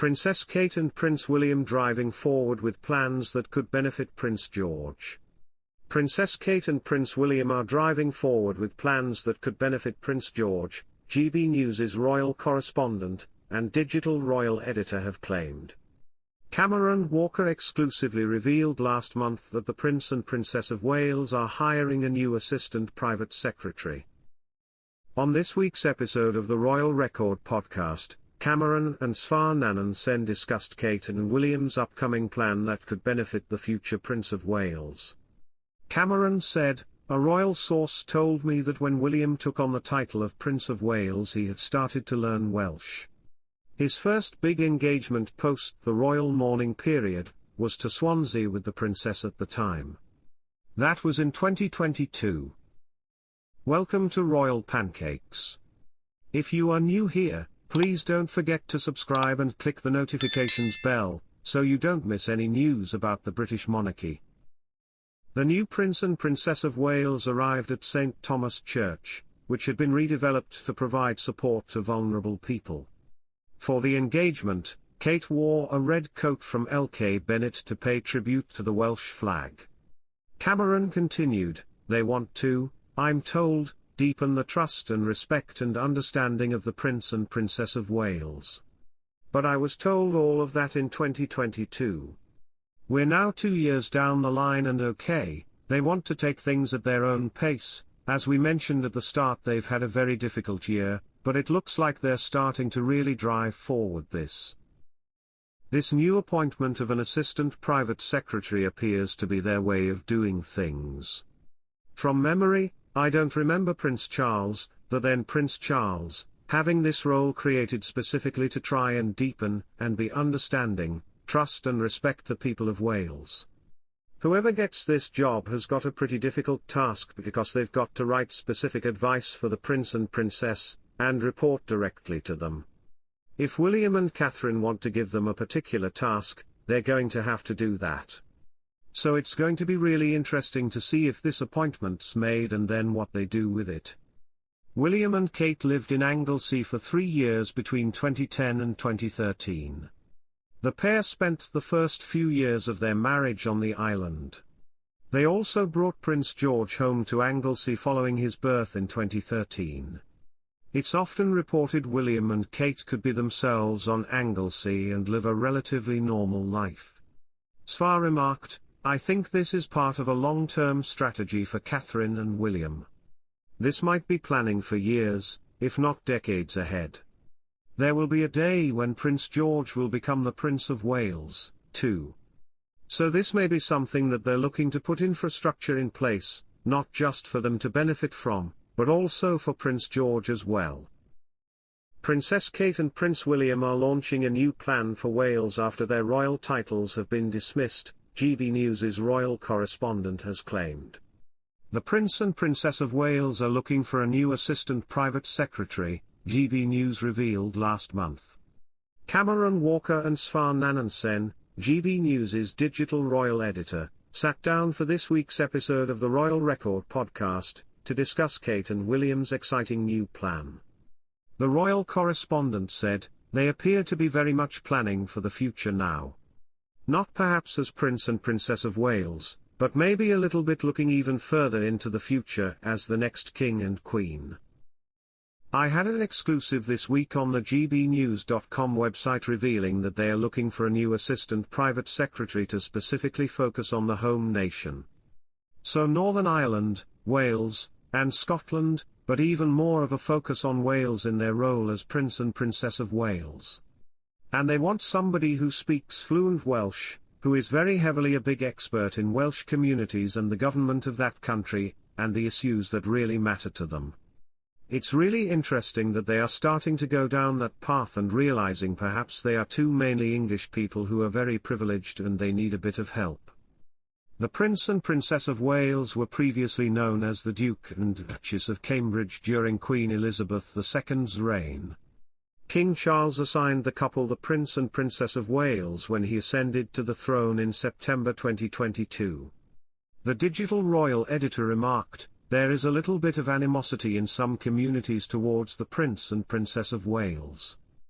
Princess Kate and Prince William driving forward with plans that could benefit Prince George. Princess Kate and Prince William are driving forward with plans that could benefit Prince George, GB News' royal correspondent and digital royal editor have claimed. Cameron Walker exclusively revealed last month that the Prince and Princess of Wales are hiring a new assistant private secretary. On this week's episode of the Royal Record podcast, Cameron and Svar Nanan-Sen discussed Kate and William's upcoming plan that could benefit the future Prince of Wales. Cameron said, "A royal source told me that when William took on the title of Prince of Wales he had started to learn Welsh. His first big engagement post the royal mourning period was to Swansea with the princess at the time. That was in 2022. Welcome to Royal Pancakes. If you are new here, please don't forget to subscribe and click the notifications bell, so you don't miss any news about the British monarchy." The new Prince and Princess of Wales arrived at St. Thomas Church, which had been redeveloped to provide support to vulnerable people. For the engagement, Kate wore a red coat from LK Bennett to pay tribute to the Welsh flag. Cameron continued, "They want to, I'm told, deepen the trust and respect and understanding of the Prince and Princess of Wales. But I was told all of that in 2022. We're now 2 years down the line and okay, they want to take things at their own pace. As we mentioned at the start, they've had a very difficult year, but it looks like they're starting to really drive forward this. This new appointment of an assistant private secretary appears to be their way of doing things. From memory, I don't remember Prince Charles, the then Prince Charles, having this role created specifically to try and deepen and be understanding, trust and respect the people of Wales. Whoever gets this job has got a pretty difficult task because they've got to write specific advice for the Prince and Princess, and report directly to them. If William and Catherine want to give them a particular task, they're going to have to do that. So it's going to be really interesting to see if this appointment's made and then what they do with it." William and Kate lived in Anglesey for 3 years between 2010 and 2013. The pair spent the first few years of their marriage on the island. They also brought Prince George home to Anglesey following his birth in 2013. It's often reported William and Kate could be themselves on Anglesey and live a relatively normal life. Svar remarked, "I think this is part of a long-term strategy for Catherine and William. This might be planning for years, if not decades ahead. There will be a day when Prince George will become the Prince of Wales, too. So this may be something that they're looking to put infrastructure in place, not just for them to benefit from, but also for Prince George as well." Princess Kate and Prince William are launching a new plan for Wales after their royal titles have been dismissed, GB News' royal correspondent has claimed. The Prince and Princess of Wales are looking for a new assistant private secretary, GB News revealed last month. Cameron Walker and Svar Nanan-Sen, GB News' digital royal editor, sat down for this week's episode of the Royal Record podcast, to discuss Kate and William's exciting new plan. The royal correspondent said, "They appear to be very much planning for the future now. Not perhaps as Prince and Princess of Wales, but maybe a little bit looking even further into the future as the next king and queen." I had an exclusive this week on the gbnews.com website revealing that they are looking for a new assistant private secretary to specifically focus on the home nation. So Northern Ireland, Wales, and Scotland, but even more of a focus on Wales in their role as Prince and Princess of Wales. And they want somebody who speaks fluent Welsh, who is very heavily a big expert in Welsh communities and the government of that country, and the issues that really matter to them. It's really interesting that they are starting to go down that path and realizing perhaps they are two mainly English people who are very privileged and they need a bit of help. The Prince and Princess of Wales were previously known as the Duke and Duchess of Cambridge during Queen Elizabeth II's reign. King Charles assigned the couple the Prince and Princess of Wales when he ascended to the throne in September 2022. The digital royal editor remarked, "There is a little bit of animosity in some communities towards the Prince and Princess of Wales.